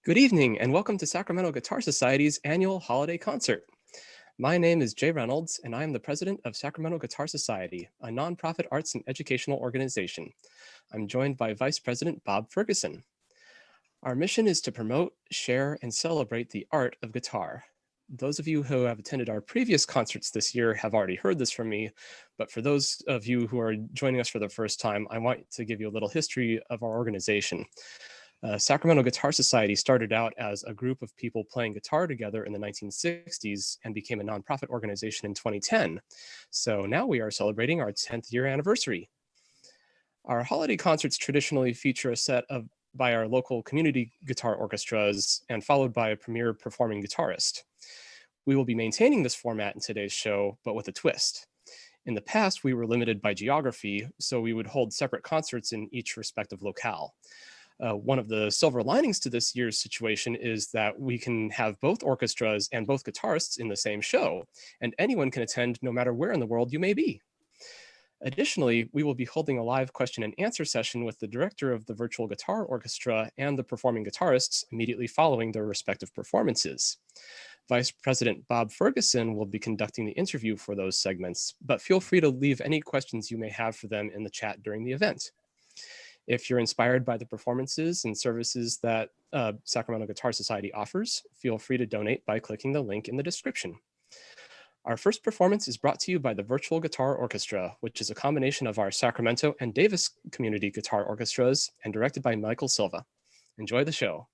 Good evening, and welcome to Sacramento Guitar Society's annual holiday concert. My name is Jay Reynolds, and I am the president of Sacramento Guitar Society, a nonprofit arts and educational organization. I'm joined by Vice President Bob Ferguson. Our mission is to promote, share, and celebrate the art of guitar. Those of you who have attended our previous concerts this year have already heard this from me, but for those of you who are joining us for the first time, I want to give you a little history of our organization. Sacramento Guitar Society started out as a group of people playing guitar together in the 1960s and became a nonprofit organization in 2010. So now we are celebrating our 10th year anniversary. Our holiday concerts traditionally feature a set of by our local community guitar orchestras and followed by a premier performing guitarist. We will be maintaining this format in today's show, but with a twist. In the past, we were limited by geography, so we would hold separate concerts in each respective locale. One of the silver linings to this year's situation is that we can have both orchestras and both guitarists in the same show, and anyone can attend no matter where in the world you may be. Additionally, we will be holding a live question and answer session with the director of the virtual guitar orchestra and the performing guitarists immediately following their respective performances. Vice President Bob Ferguson will be conducting the interview for those segments, but feel free to leave any questions you may have for them in the chat during the event. If you're inspired by the performances and services that Sacramento Guitar Society offers, feel free to donate by clicking the link in the description. Our first performance is brought to you by the Virtual Guitar Orchestra, which is a combination of our Sacramento and Davis community guitar orchestras and directed by Michael Silva. Enjoy the show.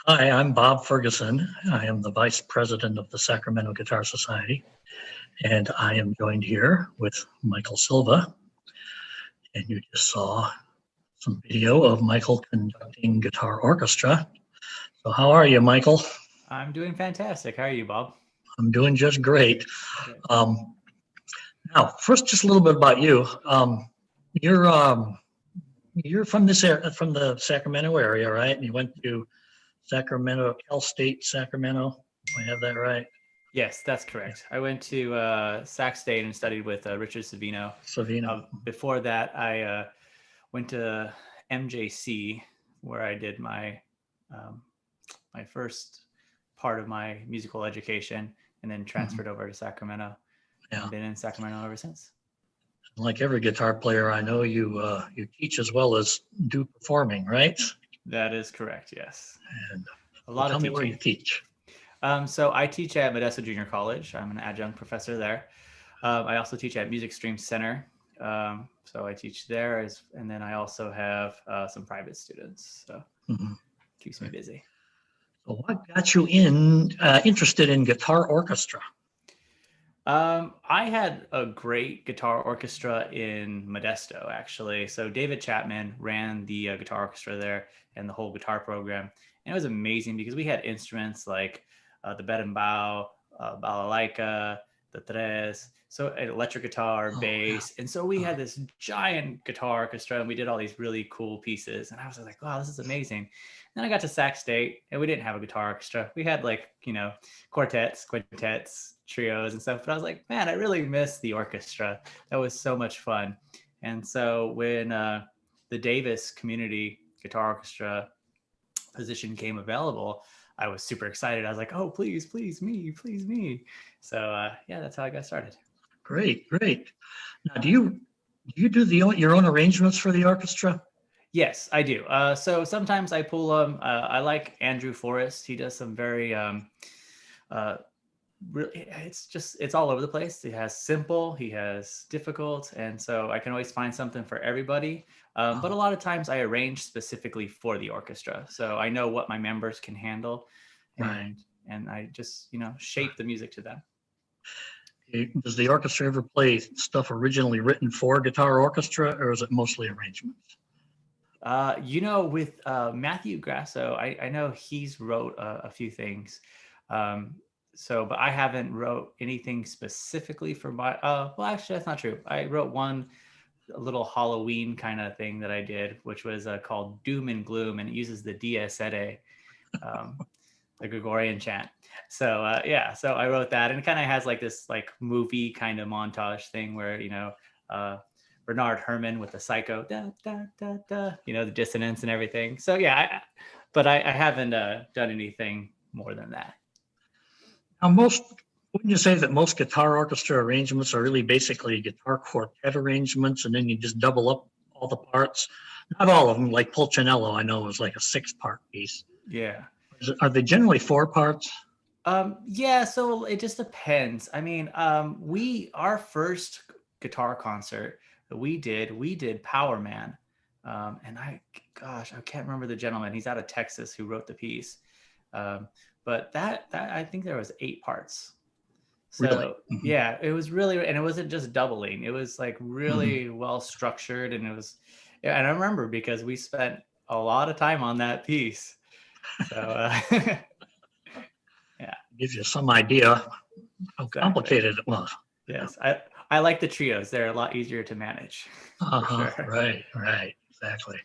Hi, I'm Bob Ferguson. I am the Vice President of the Sacramento Guitar Society, and I am joined here with Michael Silva. And you just saw some video of Michael conducting guitar orchestra. So how are you, Michael? I'm doing fantastic. How are you, Bob? I'm doing just great. Good. Now, first, just a little bit about you. You're from from the Sacramento area, right? And you went to Sacramento, Cal State, Sacramento. Do I have that right? Yes, that's correct. I went to Sac State and studied with Richard Savino. Savino. Before that, I went to MJC, where I did my my first part of my musical education, and then transferred over to Sacramento. Yeah. And been in Sacramento ever since. Like every guitar player I know, you teach as well as do performing, right? That is correct. Yes. And A lot tell of me teaching. where you teach. So I teach at Modesto Junior College. I'm an adjunct professor there. I also teach at Music Stream Center. So I teach there, and then I also have some private students. So keeps me busy. So what got you interested in guitar orchestra? I had a great guitar orchestra in Modesto, actually. So David Chapman ran the guitar orchestra there and the whole guitar program. And it was amazing because we had instruments like the berimbau, balalaika, the tres, so electric guitar, bass. And so we had this giant guitar orchestra and we did all these really cool pieces. And I was like, wow, this is amazing. Then I got to Sac State and we didn't have a guitar orchestra. We had quartets, quintets, trios and stuff. But I was like, man, I really miss the orchestra. That was so much fun. And so when the Davis Community Guitar Orchestra position came available, I was super excited. I was like, oh, please me. So that's how I got started. Great. Now, do you do your own arrangements for the orchestra? Yes, I do. So sometimes I pull them. I like Andrew Forrest. He does some very really, it's all over the place. He has simple, he has difficult, and so I can always find something for everybody. But a lot of times I arrange specifically for the orchestra, so I know what my members can handle, and I just shape the music to them. Does the orchestra ever play stuff originally written for guitar orchestra, or is it mostly arrangements? With Matthew Grasso, I know he's wrote a few things. But I haven't wrote anything specifically for my, well, actually, that's not true. I wrote a little Halloween kind of thing that I did, which was called Doom and Gloom, and it uses the Dies Irae, the Gregorian chant. So so I wrote that, and it kind of has like this like movie kind of montage thing where Bernard Herrmann with the psycho da da da da, the dissonance and everything. So but I haven't done anything more than that. Now, wouldn't you say that most guitar orchestra arrangements are really basically guitar quartet arrangements, and then you just double up all the parts? Not all of them, like Pulcinello, I know, is like a 6-part piece. Yeah. Are they generally 4 parts? So it just depends. I mean, our first guitar concert that we did Power Man. And I can't remember the gentleman. He's out of Texas who wrote the piece. But that I think there was 8 parts. So really? It was really, and it wasn't just doubling. It was like really well structured, and it was, and I remember because we spent a lot of time on that piece. So gives you some idea how complicated it was. Yes, I like the trios. They're a lot easier to manage. Sure. Right, exactly.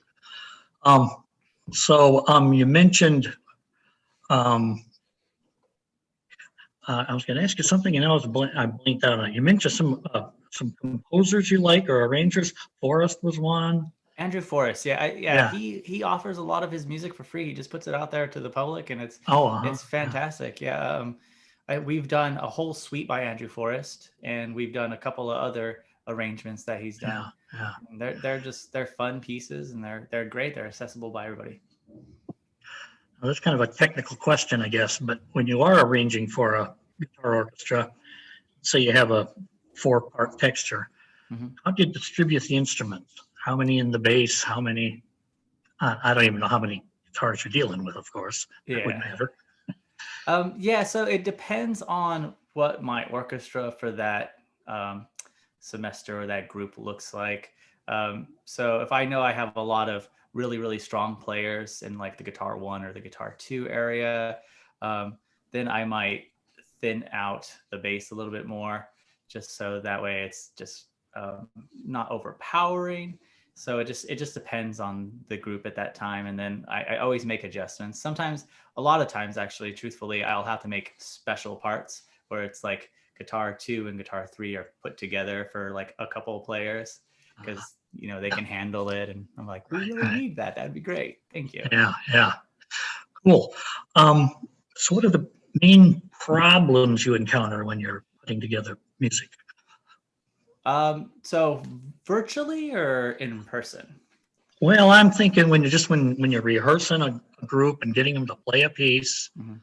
You mentioned. I was going to ask you something, and I blinked out on it. You mentioned some composers you like or arrangers. Forrest was one. Andrew Forrest, he offers a lot of his music for free. He just puts it out there to the public, and it's fantastic. We've done a whole suite by Andrew Forrest, and we've done a couple of other arrangements that he's done. They're fun pieces, and they're great. They're accessible by everybody. Well, that's kind of a technical question, I guess, but when you are arranging for a guitar orchestra, say you have a 4-part texture, how do you distribute the instruments? How many in the bass? How many? I don't even know how many guitars you're dealing with, of course. That would Yeah. matter. Yeah, so it depends on what my orchestra for that semester or that group looks like. So if I know I have a lot of really, really strong players in like the guitar 1 or the guitar 2 area, then I might thin out the bass a little bit more, just so that way it's just not overpowering. So it just depends on the group at that time, and then I always make adjustments. Sometimes, a lot of times, actually, truthfully, I'll have to make special parts where it's like guitar 2 and guitar 3 are put together for like a couple of players, because they can handle it, and I'm like, we really need that. That'd be great. Thank you. Yeah. Cool. So what are the main problems you encounter when you're putting together music? So virtually or in person? Well, I'm thinking when you're rehearsing a group and getting them to play a piece. Mhm.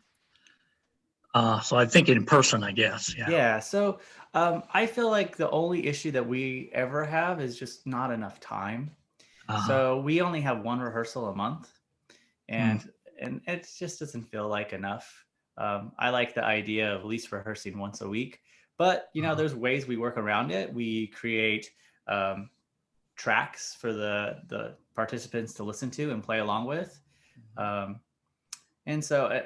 So I think in person, I guess. Yeah. Yeah. So I feel like the only issue that we ever have is just not enough time. So we only have one rehearsal a month, and it just doesn't feel like enough. I like the idea of at least rehearsing once a week, but there's ways we work around it. We create tracks for the participants to listen to and play along with. And so,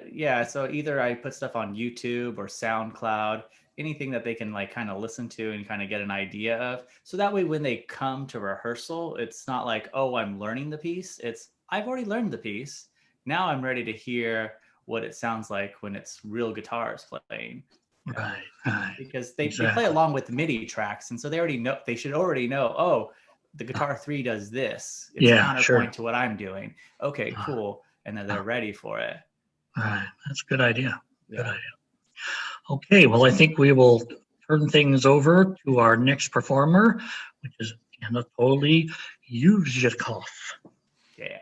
so either I put stuff on YouTube or SoundCloud, anything that they can like kind of listen to and kind of get an idea of. So that way, when they come to rehearsal, it's not like, oh, I'm learning the piece. It's, I've already learned the piece. Now I'm ready to hear what it sounds like when it's real guitars playing. Right. Because they play along with MIDI tracks. And so they should already know, oh, the guitar 3 does this. It's counterpoint to what I'm doing. Okay, cool. And then they're ready for it. All right. That's a good idea. Yeah. Good idea. Okay. Well, I think we will turn things over to our next performer, which is Anatoliy Yevsyukov. Yeah.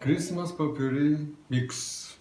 Christmas Potpourri Mix.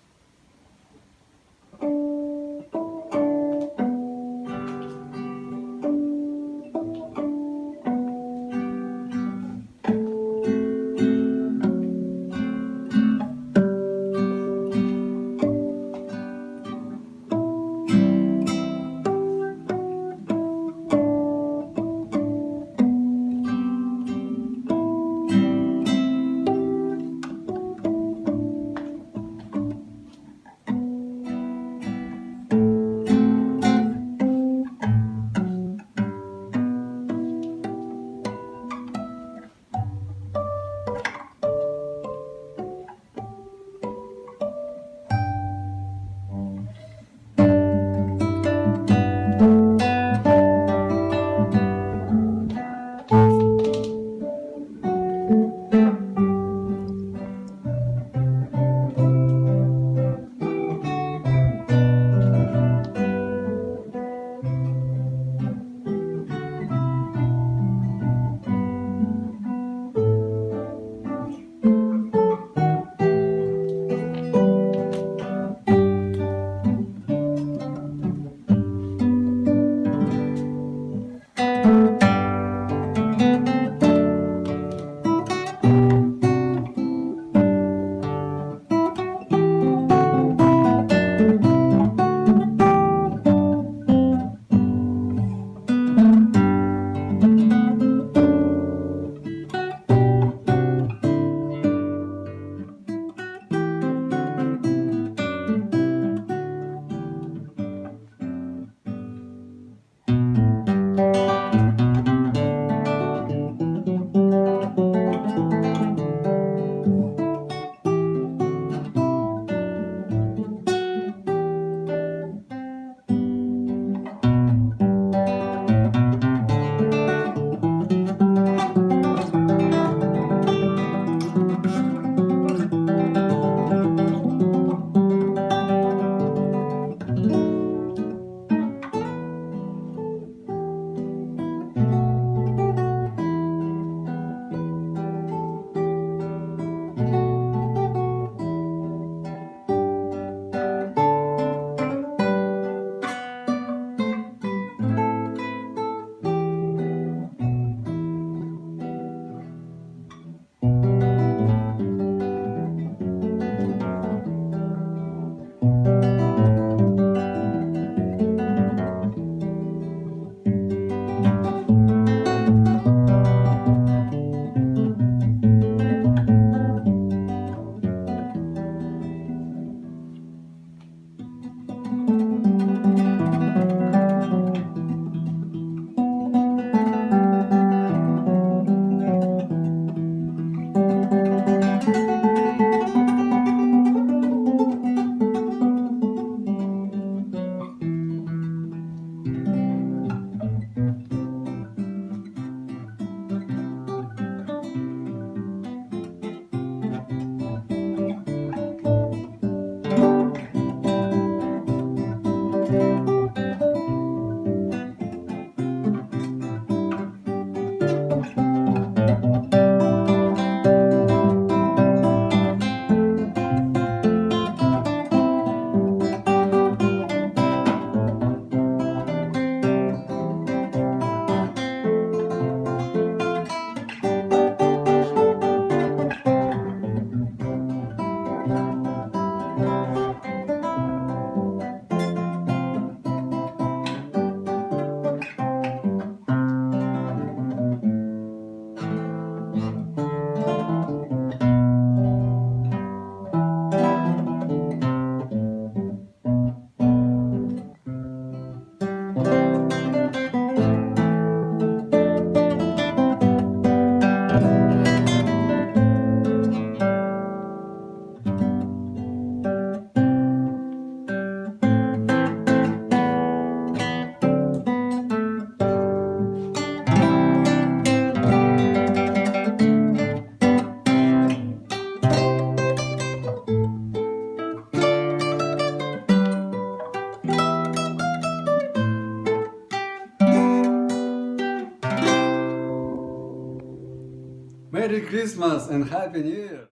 Merry Christmas and Happy New Year!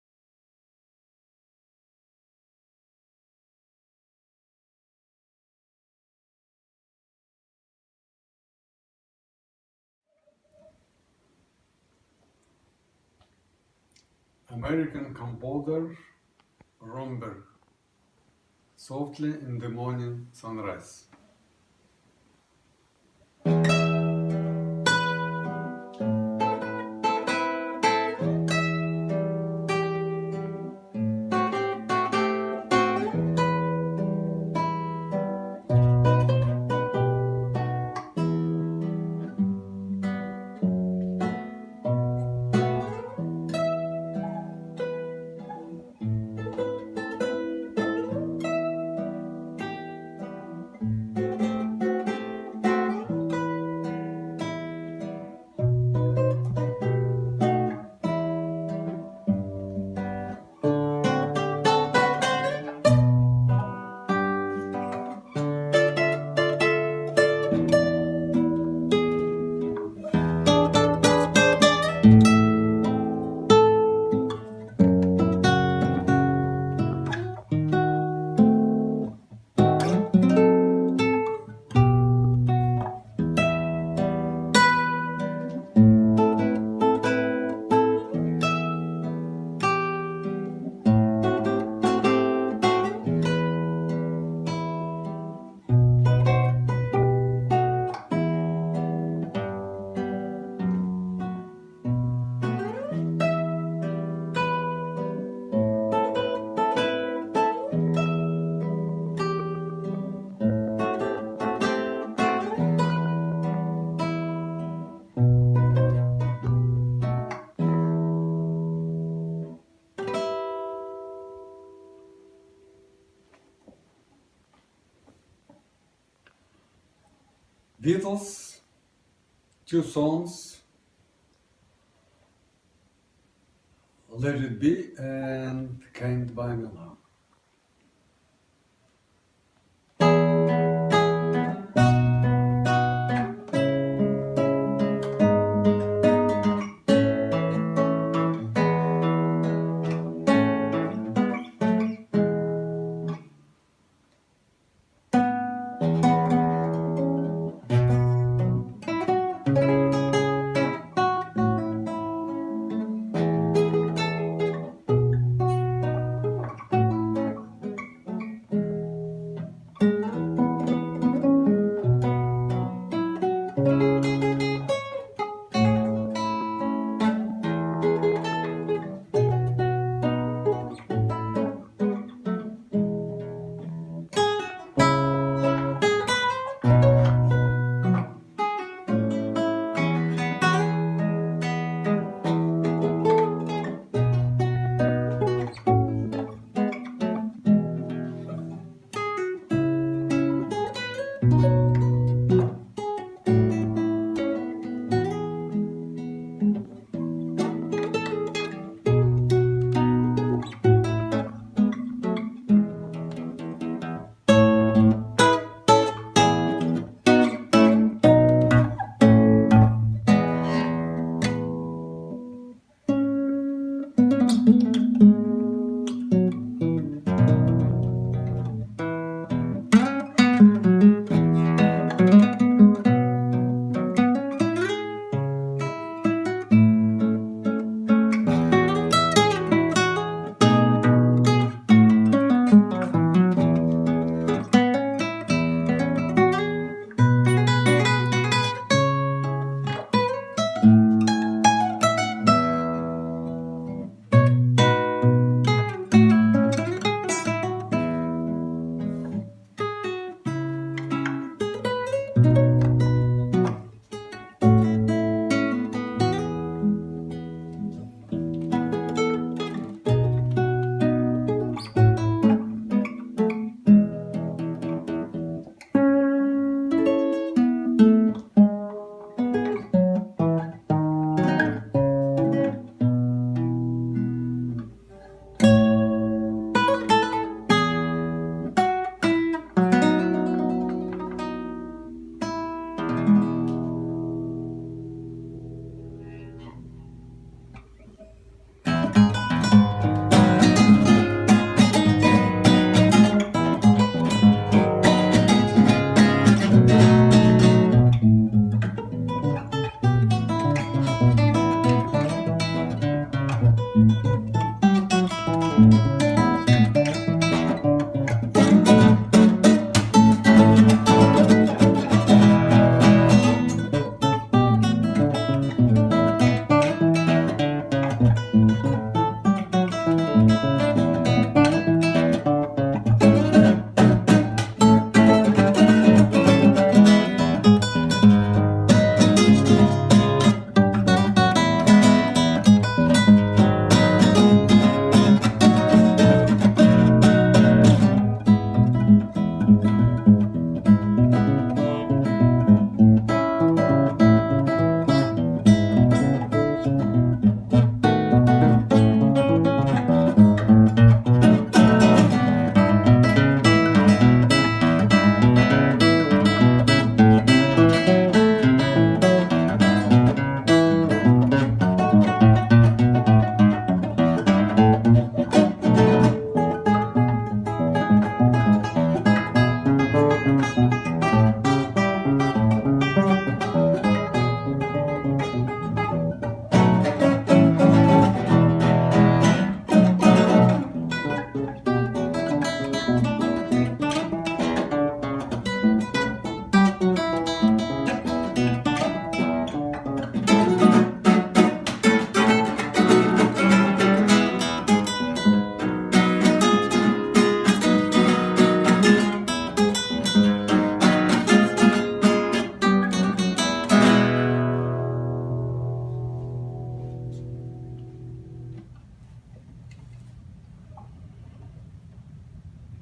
American composer Romberg, Softly in the Morning Sunrise. Beatles, two songs, Let It Be and Can't Buy Me Love.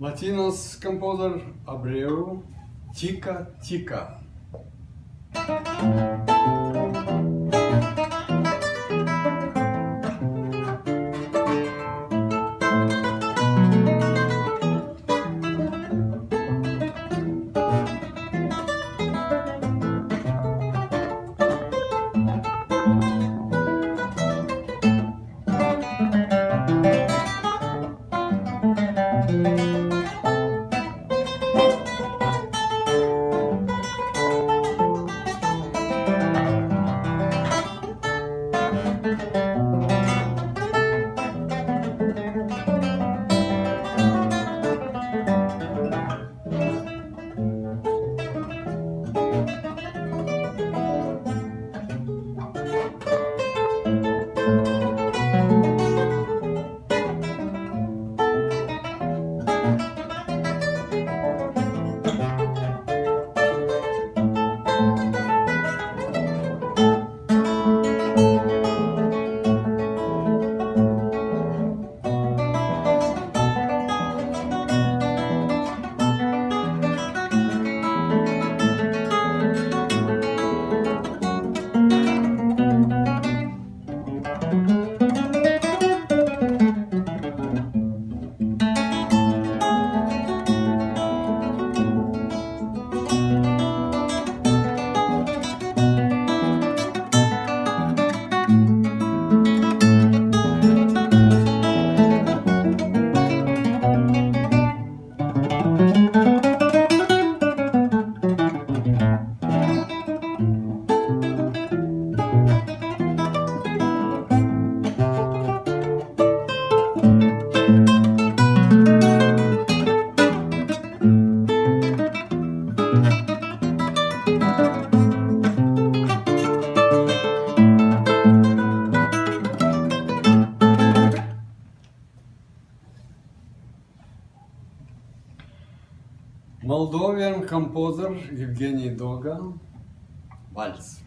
Latino's composer Abreu, Tica Tica. Moldovan composer Evgeny Dogan, Waltz.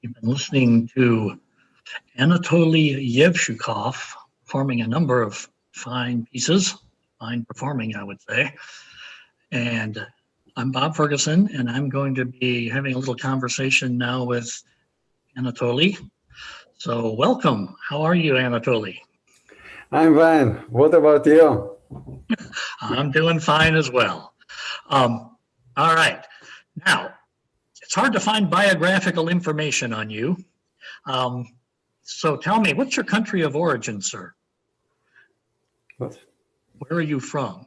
You've been listening to Anatoliy Yevsyukov performing a number of fine pieces, fine performing, I would say. And I'm Bob Ferguson, and I'm going to be having a little conversation now with Anatoliy. So welcome. How are you, Anatoliy? I'm fine. What about you? I'm doing fine as well. All right. Now, it's hard to find biographical information on you. So tell me, what's your country of origin, sir? What? Where are you from?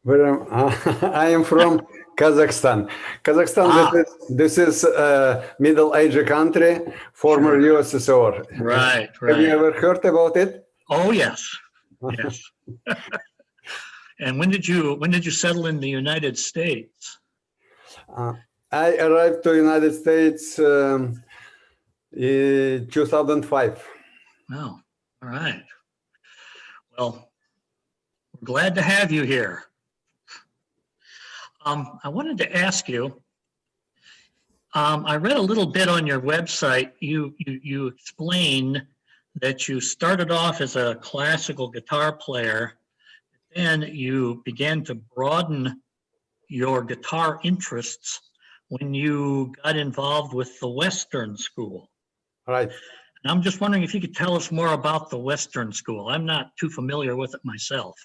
I am from Kazakhstan. Kazakhstan, this is a middle-aged country, former Sure. USSR. Right, Have you right. ever heard about it? Oh, yes, yes. And when did you settle in the United States? I arrived to United States in 2005. Oh, all right. Well, we're glad to have you here. I wanted to ask you, I read a little bit on your website. You explain that you started off as a classical guitar player, then you began to broaden your guitar interests when you got involved with the Western school. Right. And I'm just wondering if you could tell us more about the Western school. I'm not too familiar with it myself.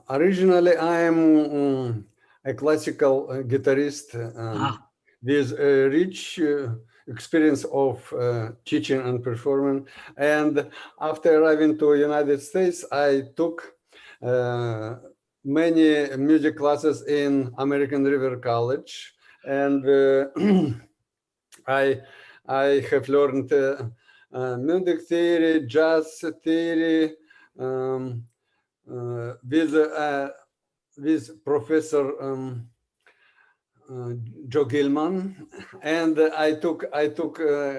Originally, I am a classical guitarist with a rich experience of teaching and performing. And after arriving to United States, I took many music classes in American River College, and I have learned music theory, jazz theory, with Professor Joe Gilman, and I took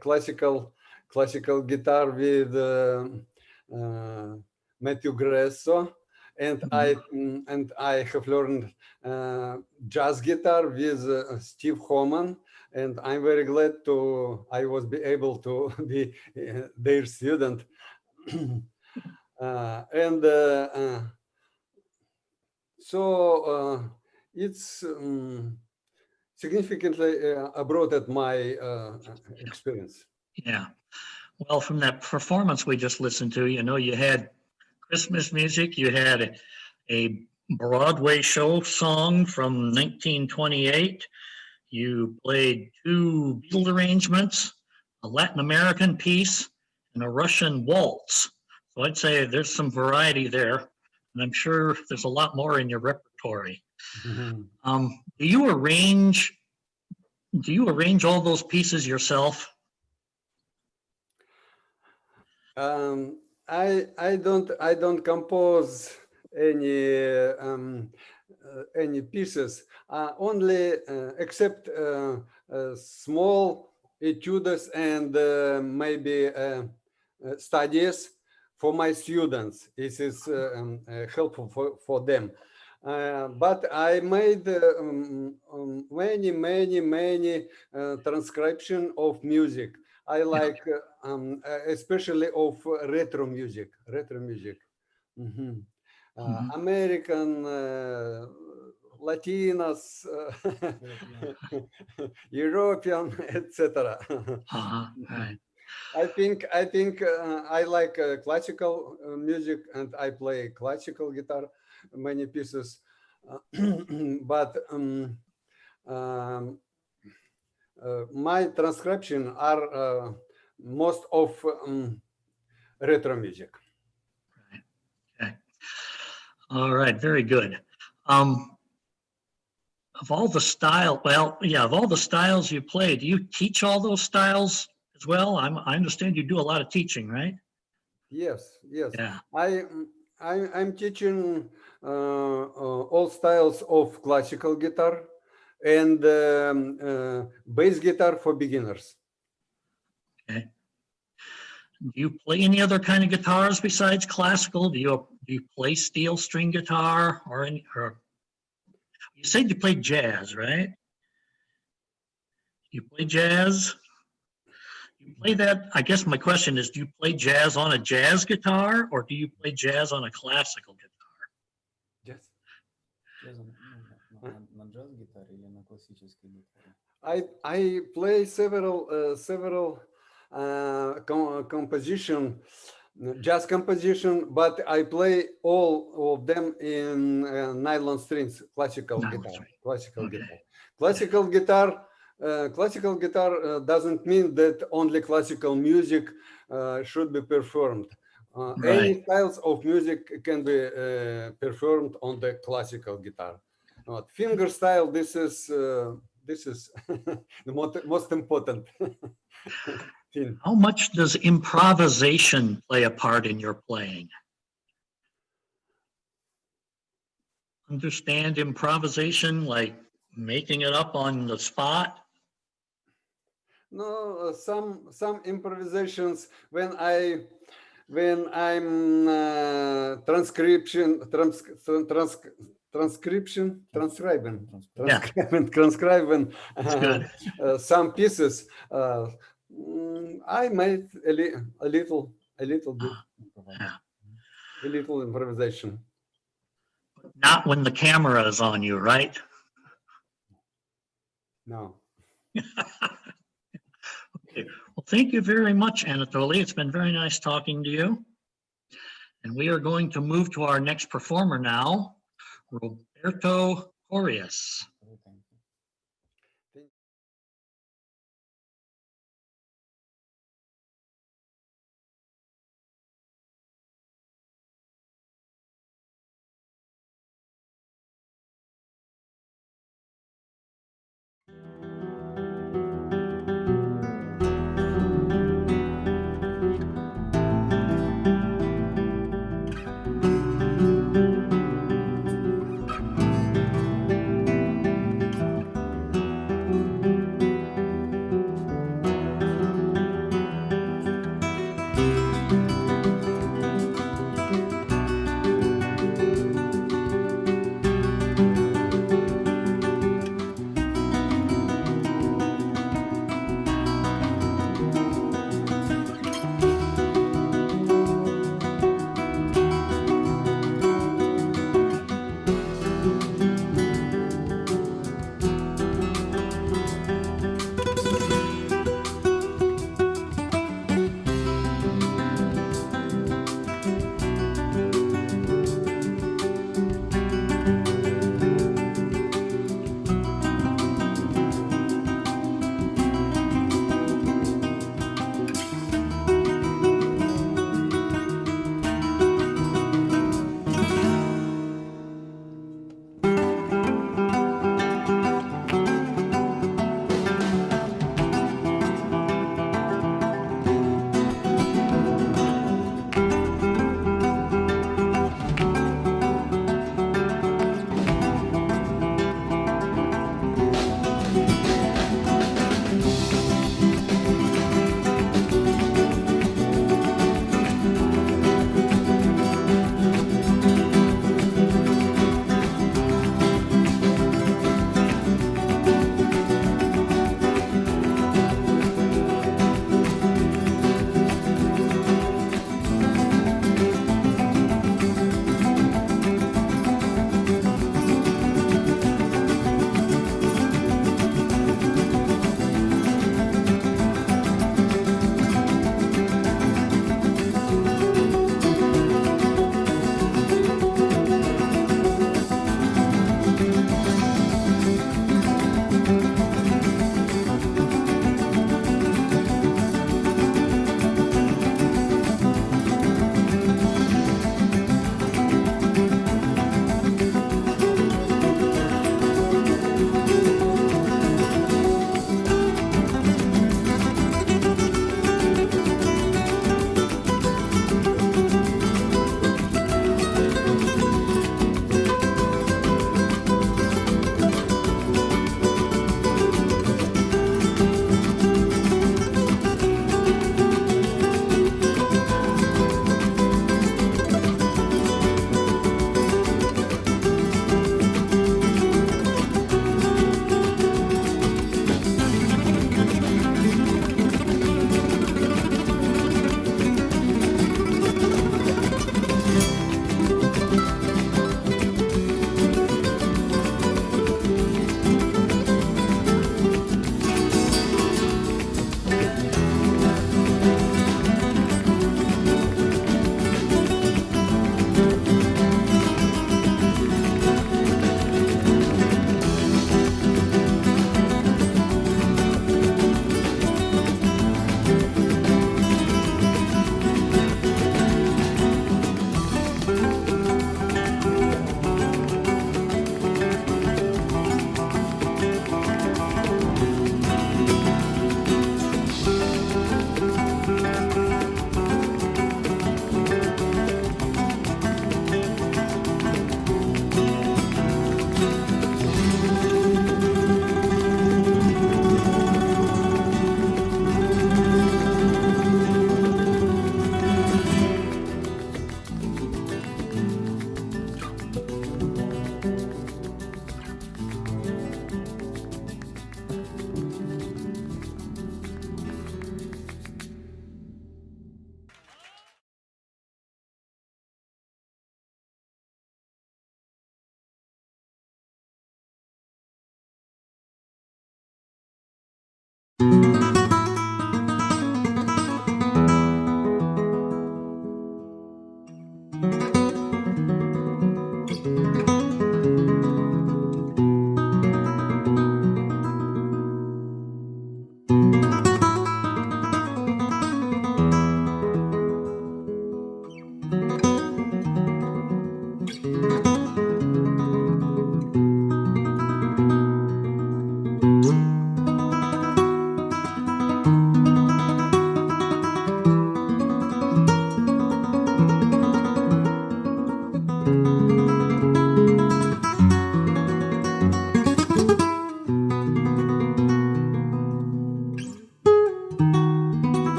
classical guitar with Matthew Gresso, and I have learned jazz guitar with Steve Homan, and I'm very glad I was able to be their student. So it's significantly broadened my experience. Yeah. Well, from that performance we just listened to, you had Christmas music, you had a Broadway show song from 1928, you played 2 Beatle arrangements, a Latin American piece, and a Russian waltz. So I'd say there's some variety there, and I'm sure there's a lot more in your repertory. Mm-hmm. Do you arrange all those pieces yourself? I don't compose any pieces, only except small etudes and maybe studies for my students. This is helpful for them. But I made many transcription of music. I like especially of retro music. Mm-hmm. American, Latinos, European, etc. Right. I think I like classical music, and I play classical guitar, many pieces, but my transcription are most of retro music. Right. Okay. All right. Very good. Of all the styles you play, do you teach all those styles as well? I understand you do a lot of teaching, right? Yes. Yeah. I'm teaching all styles of classical guitar and bass guitar for beginners. Okay. Do you play any other kind of guitars besides classical? Do you play steel string guitar or you said you played jazz, right? You play jazz? You play that, I guess my question is, do you play jazz on a jazz guitar or do you play jazz on a classical guitar? Yes. На джаз-гитаре или на классической гитаре? I play several jazz composition, but I play all of them in nylon strings, classical Nylon guitar. string. Classical Okay. guitar. Classical guitar doesn't mean that only classical music should be performed. Any Right. styles of music can be performed on the classical guitar. Finger style, this is the most important thing. How much does improvisation play a part in your playing? Understand improvisation, like making it up on the spot? No, some improvisations when I'm transcribing That's good. some pieces. I made a little bit, Yeah. a little improvisation. Not when the camera is on you, right? No. Okay. Well, thank you very much, Anatoly. It's been very nice talking to you. And we are going to move to our next performer now, Roberto Corrias.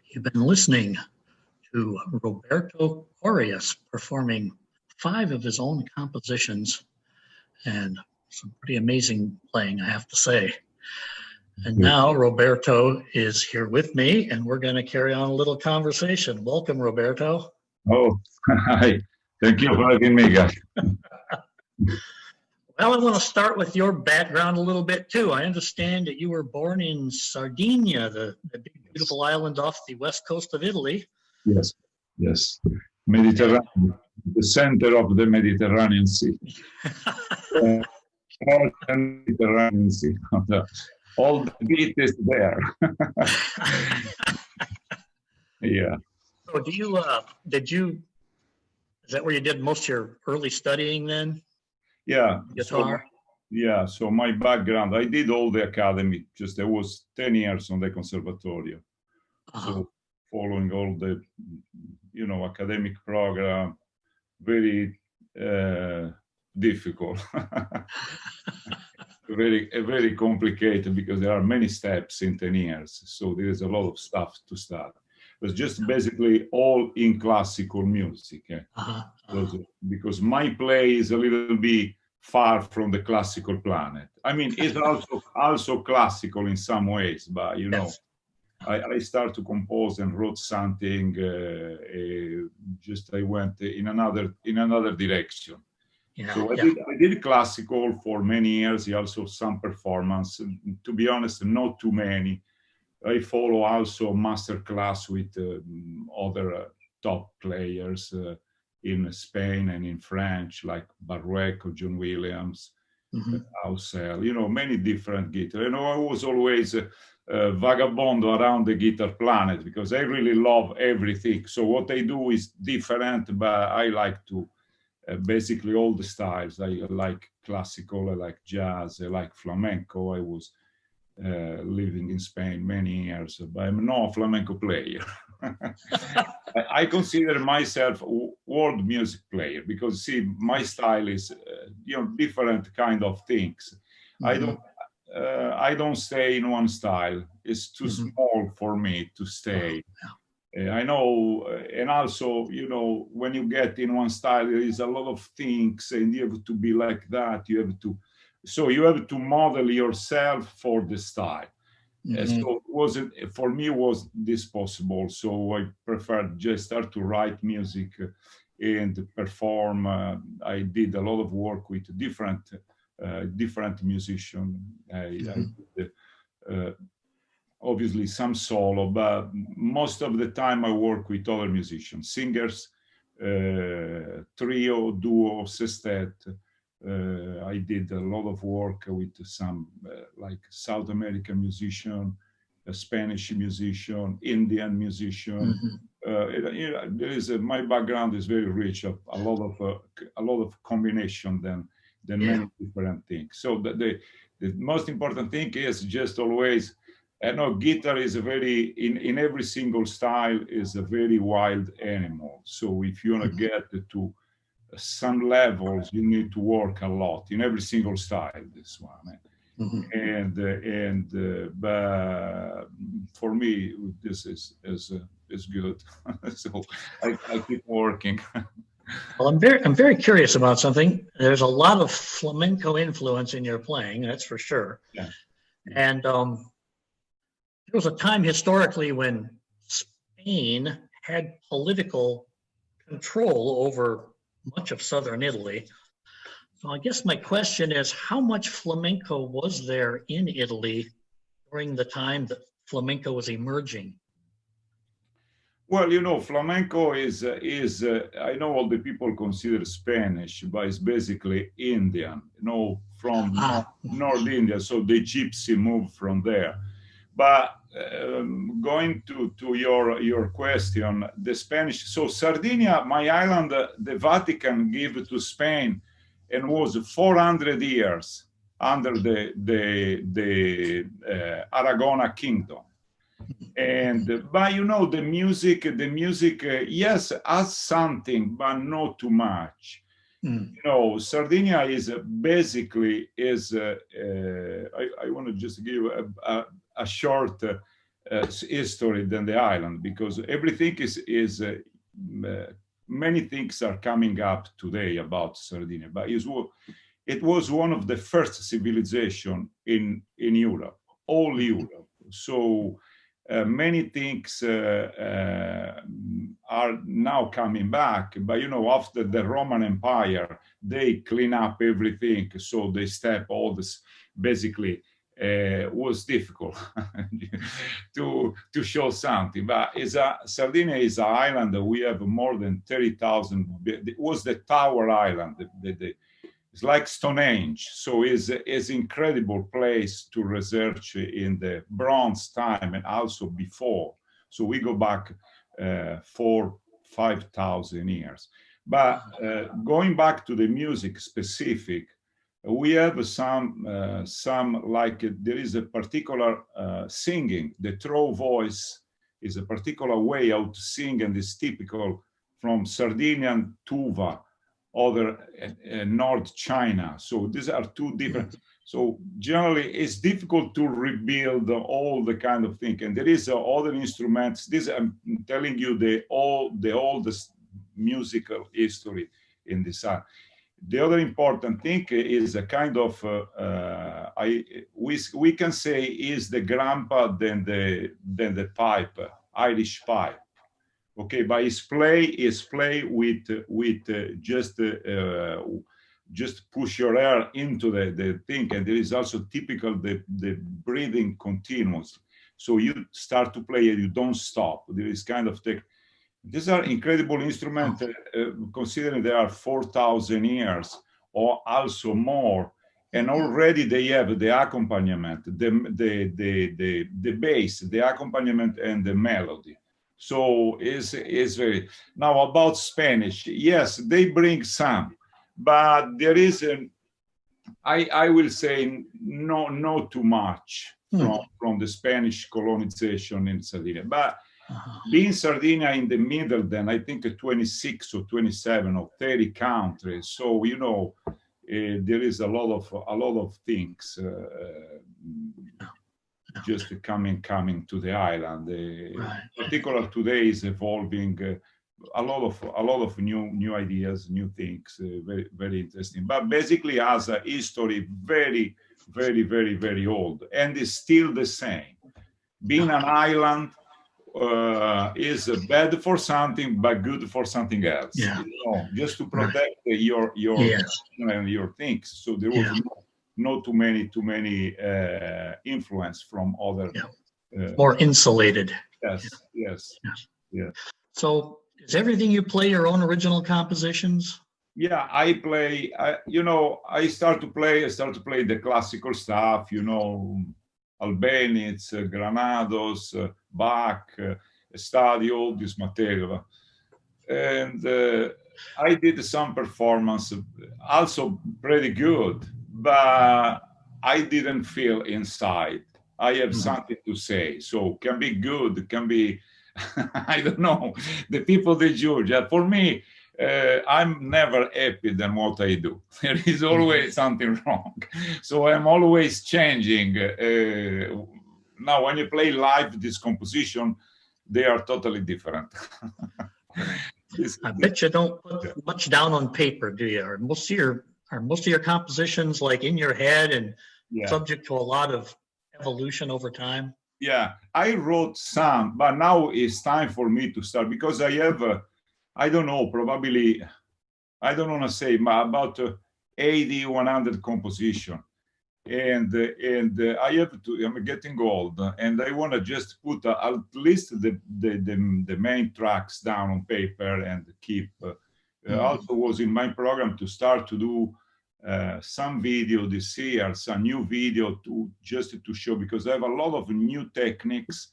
You've been listening to Roberto Corrias performing 5 of his own compositions and some pretty amazing playing, I have to say. And now Roberto is here with me, and we're going to carry on a little conversation. Welcome, Roberto. Oh, hi. Thank you for having me, guys. Well, I want to start with your background a little bit, too. I understand that you were born in Sardinia, the big, beautiful island off the west coast of Italy. Yes, yes. Mediterranean, the center of the Mediterranean Sea. more than Mediterranean Sea. All the beat is there. Yeah. So is that where you did most of your early studying then? Yeah. Guitar? So my background, I did all the academy, I was 10 years on the conservatorio. So following all the, academic program, very difficult. very complicated because there are many steps in 10 years. So there is a lot of stuff to start. It was just basically all in classical music. Because my play is a little bit far from the classical planet. I mean, it's also classical in some ways, but Yes. I started to compose and wrote something. I went in another direction. Yeah, So I did classical for many years. Also some performance. To be honest, not too many. I follow also master class with other top players in Spain and in French, like Baruch or John Williams, Auxel, many different guitars. I was always vagabondo around the guitar planet because I really love everything. So what I do is different, but I like to basically all the styles. I like classical, I like jazz, I like flamenco. I was living in Spain many years, but I'm not a flamenco player. I consider myself a world music player because, see, my style is, different kind of things. I don't stay in one style. It's too small for me to stay. I know, and also, when you get in one style, there is a lot of things, and you have to be like that. You have to model yourself for the style. So for me was this possible? So I preferred just start to write music and perform. I did a lot of work with different musicians. I did, obviously some solo, but most of the time I work with other musicians, singers, trio, duo, sestet. I did a lot of work with some like South American musician, a Spanish musician, Indian musician. There is my background is very rich of a lot of combination than many different things. So the most important thing is just always. I know guitar is in every single style is a very wild animal. So if you want to get to some levels, you need to work a lot in every single style. This one, but for me, this is good. So I keep working. Well, I'm very curious about something. There's a lot of flamenco influence in your playing, that's for sure. Yeah. And there was a time historically when Spain had political control over much of southern Italy. So I guess my question is, how much flamenco was there in Italy during the time that flamenco was emerging? Well, flamenco is I know all the people consider Spanish, but it's basically Indian, from North India. So the gypsy moved from there. But going to your question, the Spanish, so Sardinia, my island, the Vatican gave to Spain and was 400 years under the Aragon kingdom. And but the music, yes, has something, but not too much. Sardinia is basically I want to just give a short history than the island, because everything is many things are coming up today about Sardinia, but it was one of the first civilization in Europe, all Europe. So many things are now coming back, but after the Roman Empire, they clean up everything. So they step all this, basically was difficult to show something. But Sardinia is an island that we have more than 30,000. It was the Tower Island. it's like Stonehenge. So it's incredible place to research in the Bronze time and also before. So we go back 4,000-5,000 years. But going back to the music specific, we have some like there is a particular singing. The throat voice is a particular way how to sing, and is typical from Sardinian Tuva, other North China. So these are two different. So generally, it's difficult to rebuild all the kind of thing. And there is other instruments. This I'm telling you the oldest musical history in this art. The other important thing is a kind of we can say is the grandpa than the pipe, Irish pipe. Okay, but his play with just push your air into the thing, and there is also typical the breathing continuous. So you start to play and you don't stop. There is kind of these are incredible instruments, considering they are 4,000 years or also more, and already they have the accompaniment, the bass, the accompaniment, and the melody. So it's very. Now about Spanish, yes, they bring some, but there is I will say no too much from the Spanish colonization in Sardinia, but. Being Sardinia in the middle, then I think 26 or 27 or 30 countries. So you know, there is a lot of things just coming to the island. Right. Particular today is evolving a lot of new ideas, new things, very very interesting. But basically, as a history, very old, and is still the same. Being an island. Is bad for something but good for something else. Yeah. You know, just to protect your and your things. So there was not too many influence from other. More insulated. Yes. So is everything you play your own original compositions? Yeah, I play. I start to play the classical stuff. You know, Albéniz, Granados, Bach, Stadio, this material. And I did some performance, also pretty good, but I didn't feel inside. I have something to say, so can be good, can be, I don't know, the people they judge. For me, I'm never happy than what I do. There is always something wrong. So I'm always changing. Now, when you play live this composition, they are totally different. I bet you don't put much down on paper, do you? Are most of your compositions like in your head and subject to a lot of evolution over time? Yeah, I wrote some, but now it's time for me to start because I have, I don't know, probably, I don't want to say, about 80, 100 composition. And I have to, I'm getting old, and I want to just put at least the main tracks down on paper and keep. Also was in my program to start to do some video this year, some new video to show, because I have a lot of new techniques.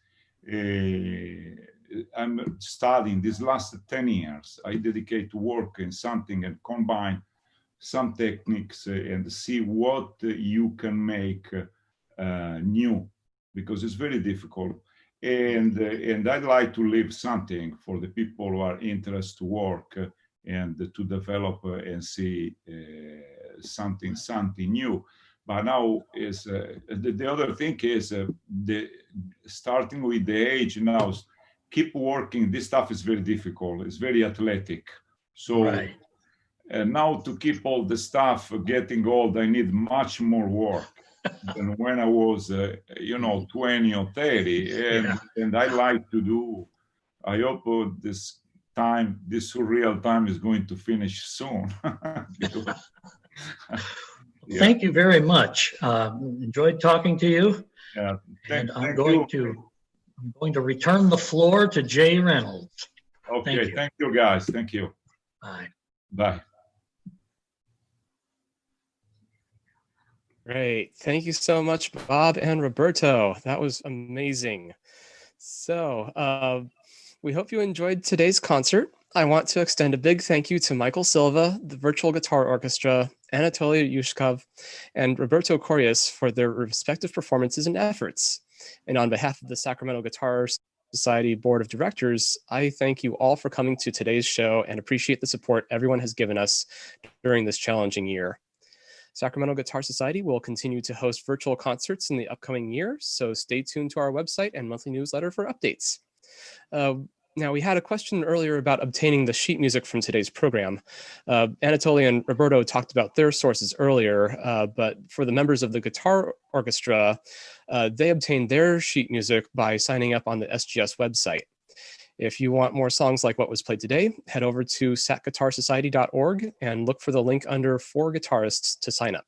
I'm studying these last 10 years. I dedicate to work in something and combine some techniques and see what you can make new, because it's very difficult. And I'd like to leave something for the people who are interested to work and to develop and see something new. But now is the other thing is the starting with the age now. Keep working. This stuff is very difficult. It's very athletic. So. Right. And now to keep all the stuff getting old, I need much more work than when I was, 20 or 30. And I like to do, I hope this surreal time is going to finish soon. Thank you very much. Enjoyed talking to you. Yeah, and I'm going to return the floor to Jay Reynolds. Okay, thank you guys. Thank you. Bye. Bye. Great. Thank you so much, Bob and Roberto. That was amazing. So we hope you enjoyed today's concert. I want to extend a big thank you to Michael Silva, the Virtual Guitar Orchestra, Anatoliy Yevsyukov, and Roberto Corrias for their respective performances and efforts. And on behalf of the Sacramento Guitar Society Board of Directors, I thank you all for coming to today's show and appreciate the support everyone has given us during this challenging year. Sacramento Guitar Society will continue to host virtual concerts in the upcoming year, so stay tuned to our website and monthly newsletter for updates. Now, we had a question earlier about obtaining the sheet music from today's program. Anatoly and Roberto talked about their sources earlier, but for the members of the guitar orchestra, they obtained their sheet music by signing up on the SGS website. If you want more songs like what was played today, head over to sacguitarsociety.org and look for the link under For Guitarists to sign up.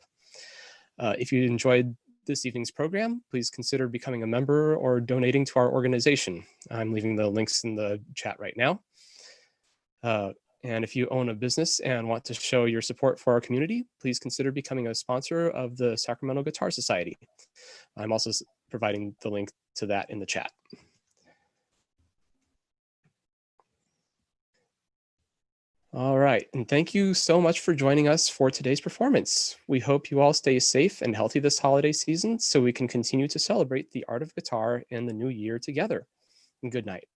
If you enjoyed this evening's program, please consider becoming a member or donating to our organization. I'm leaving the links in the chat right now. And if you own a business and want to show your support for our community, please consider becoming a sponsor of the Sacramento Guitar Society. I'm also providing the link to that in the chat. All right, and thank you so much for joining us for today's performance. We hope you all stay safe and healthy this holiday season so we can continue to celebrate the art of guitar in the new year together. And good night.